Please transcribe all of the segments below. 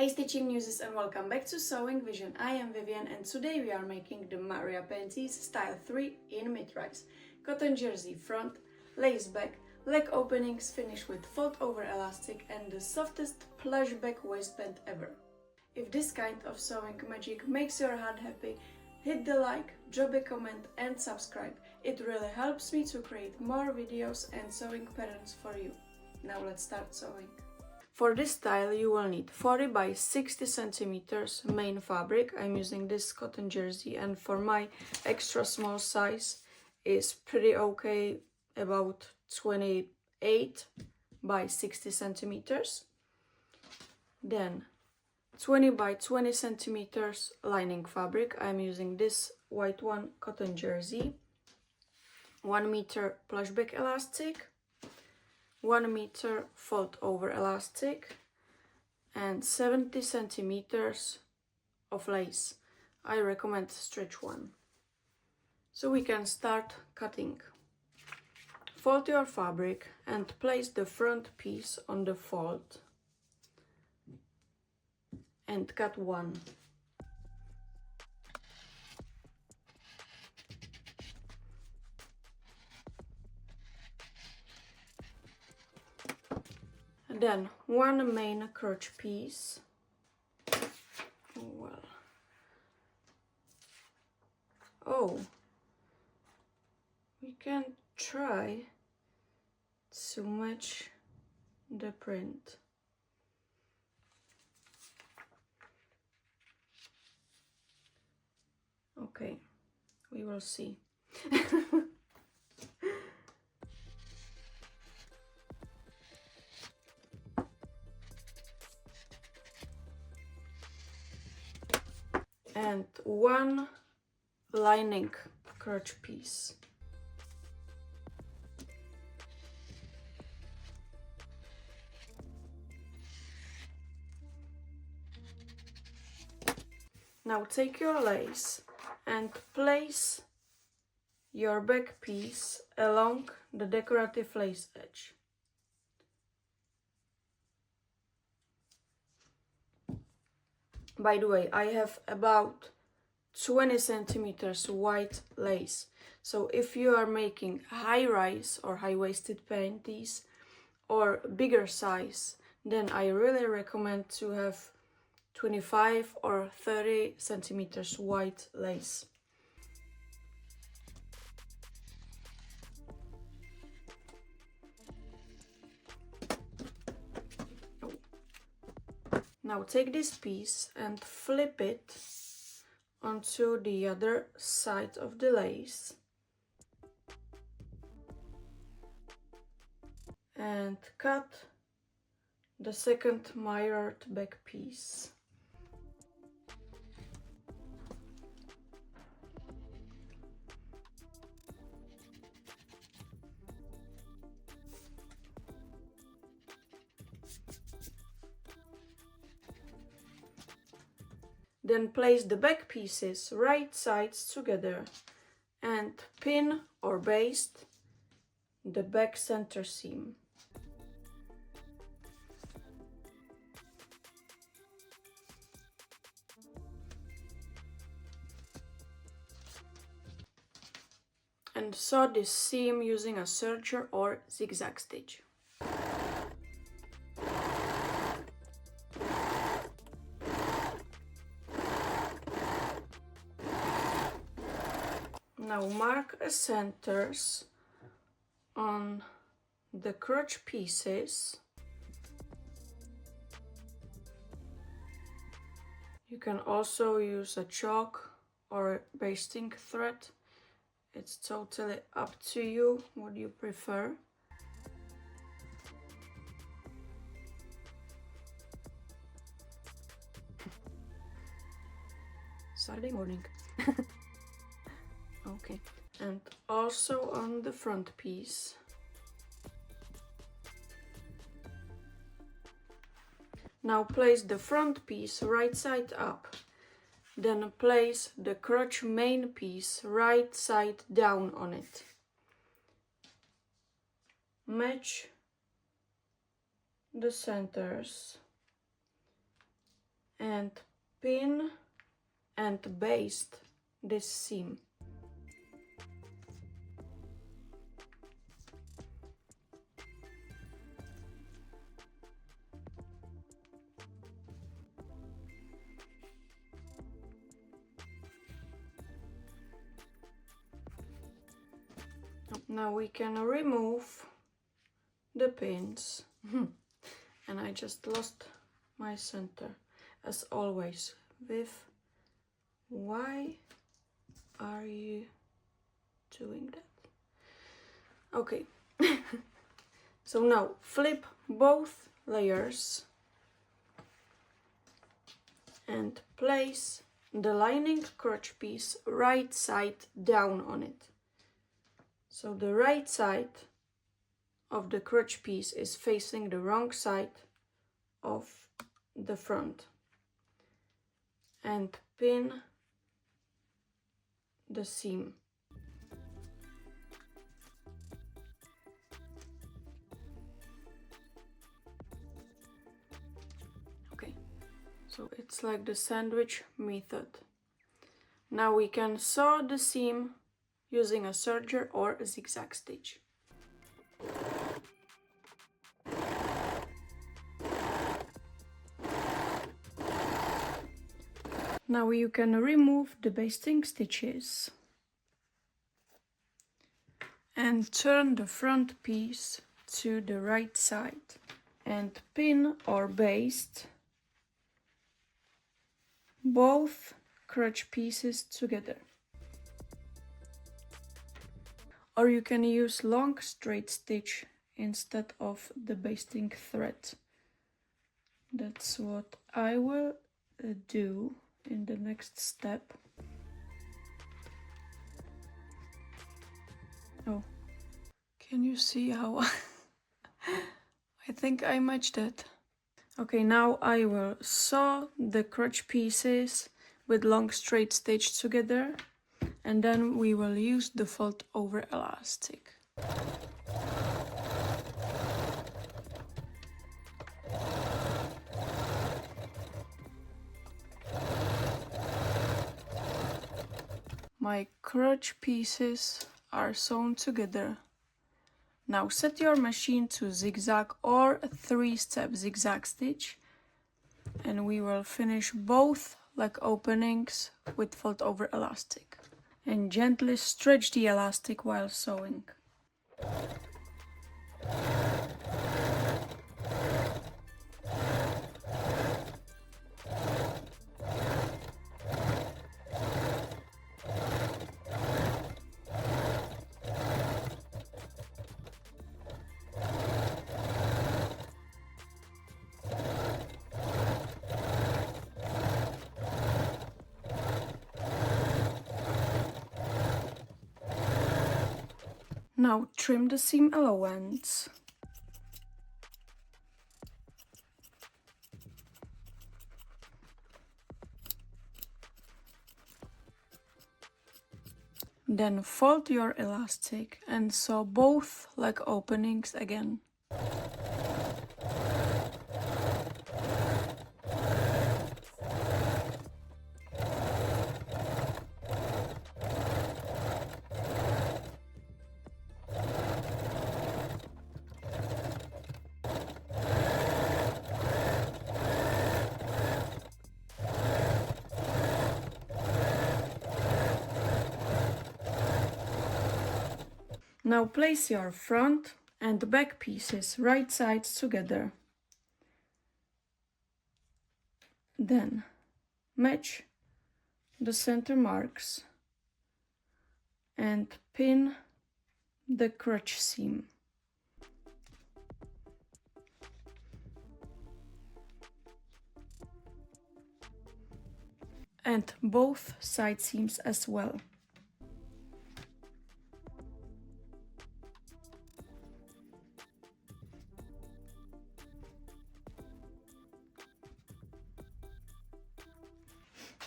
Hey Stitching Newses and welcome back to Sewing Vision. I am Vivian and today we are making the Maria Panties style 3 in mid-rise. Cotton jersey front, lace back, leg openings finished with fold over elastic and the softest plush-back waistband ever. If this kind of sewing magic makes your heart happy, hit the like, drop a comment and subscribe. It really helps me to create more videos and sewing patterns for you. Now let's start sewing. For this style you will need 40 by 60 centimeters main fabric. I'm using this cotton jersey and for my extra small size is pretty okay, about 28 by 60 centimeters. Then 20 by 20 centimeters lining fabric. I'm using this white one cotton jersey, 1 meter plush-back elastic, 1 meter fold over elastic and 70 centimeters of lace. I recommend stretch one. So we can start cutting. Fold your fabric and place the front piece on the fold and cut one. Then one main crotch piece. We can try to match the print. Okay, we will see. And one lining crotch piece. Now take your lace and place your back piece along the decorative lace edge. By the way, I have about 20 centimeters white lace. So if you are making high-rise or high-waisted panties or bigger size, then I really recommend to have 25 or 30 centimeters white lace. Now take this piece and flip it onto the other side of the lace and cut the second mirrored back piece. Then place the back pieces right sides together and pin or baste the back center seam. And sew this seam using a serger or zigzag stitch. Now mark a centers on the crotch pieces. You can also use a chalk or basting thread. It's totally up to you what you prefer. Saturday morning. Okay, and also on the front piece. Now place the front piece right side up. Then place the crotch main piece right side down on it. Match the centers and pin and baste this seam. Now we can remove the pins. And I just lost my center as always. Viv, why are you doing that? Okay. So now flip both layers and place the lining crotch piece right side down on it. So the right side of the crotch piece is facing the wrong side of the front, and pin the seam. Okay, so it's like the sandwich method. Now we can sew the seam using a serger or a zigzag stitch. Now you can remove the basting stitches and turn the front piece to the right side and pin or baste both crotch pieces together. Or you can use long straight stitch instead of the basting thread. That's what I will do in the next step. Oh, can you see how I think I matched it? Okay, now I will sew the crotch pieces with long straight stitch together, and then we will use the fold over elastic. My crotch pieces are sewn together. Now set your machine to zigzag or 3-step zigzag stitch, and we will finish both leg openings with fold over elastic. And gently stretch the elastic while sewing. Now trim the seam allowance. Then fold your elastic and sew both leg openings again. Now place your front and back pieces right sides together. Then match the center marks and pin the crotch seam. And both side seams as well.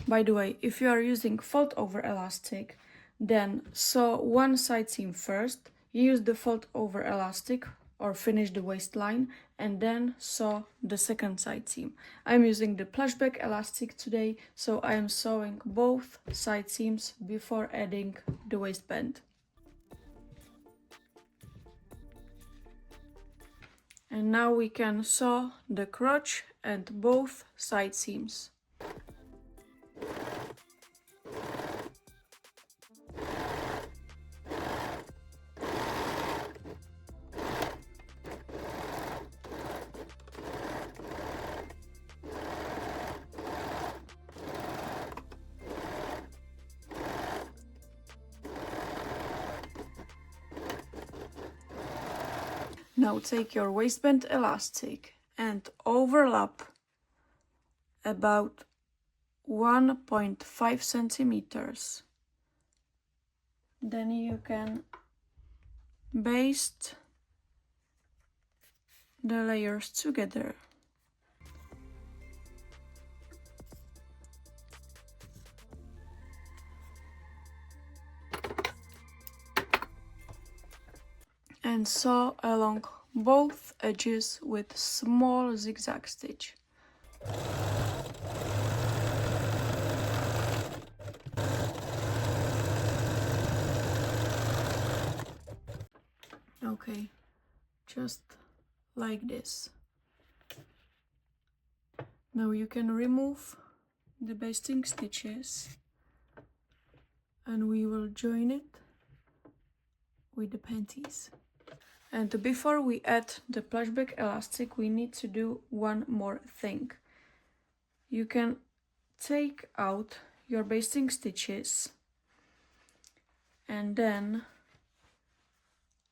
By the way, if you are using fold over elastic, then sew one side seam first, use the fold over elastic or finish the waistline, and then sew the second side seam. I'm using the Plush-Back elastic today, so I am sewing both side seams before adding the waistband. And now we can sew the crotch and both side seams. Now take your waistband elastic and overlap about 1.5 centimeters. Then you can baste the layers together. And sew along both edges with small zigzag stitch. Okay, just like this. Now you can remove the basting stitches and we will join it with the panties. And before we add the Plush-Back elastic, we need to do one more thing. You can take out your basting stitches and then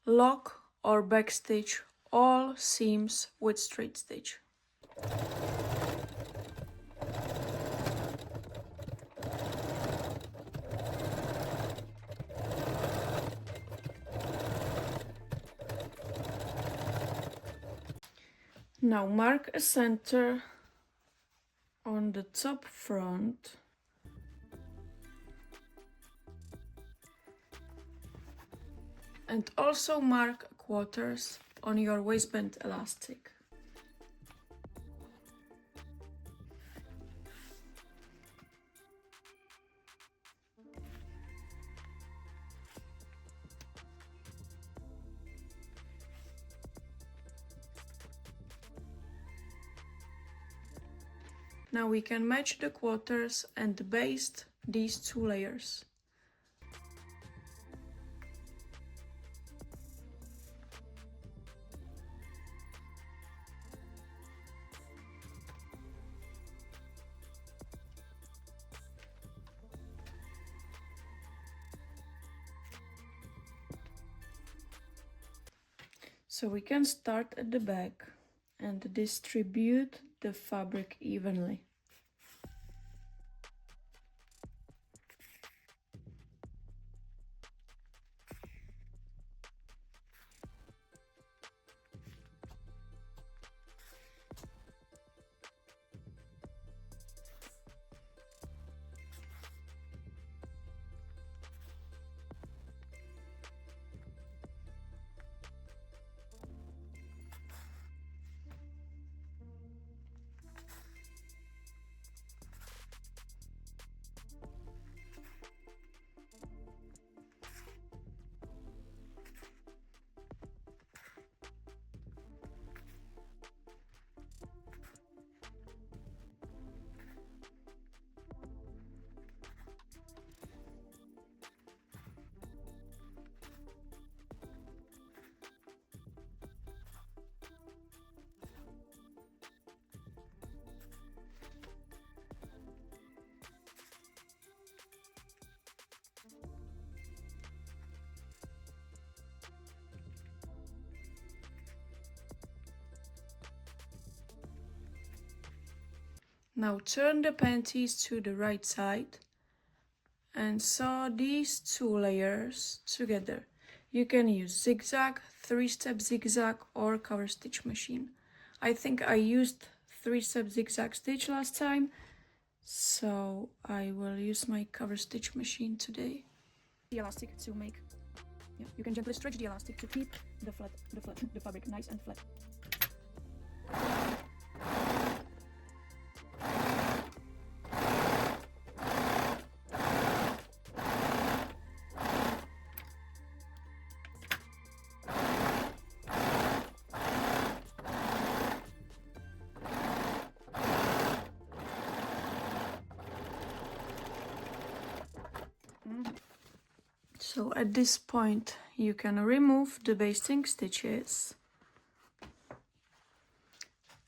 lock or backstitch all seams with straight stitch. Now mark a center on the top front and also mark quarters on your waistband elastic. Now we can match the quarters and baste these two layers. So we can start at the back and distribute the fabric evenly. Now turn the panties to the right side and sew these two layers together. You can use zigzag, 3-step zigzag or cover stitch machine. I think I used 3-step zigzag stitch last time, so I will use my cover stitch machine today. The elastic to make Yeah, you can gently stretch the elastic to keep the fabric nice and flat. So at this point you can remove the basting stitches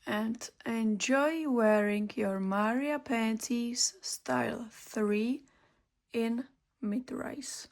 and enjoy wearing your Maria Panties style 3 in mid-rise.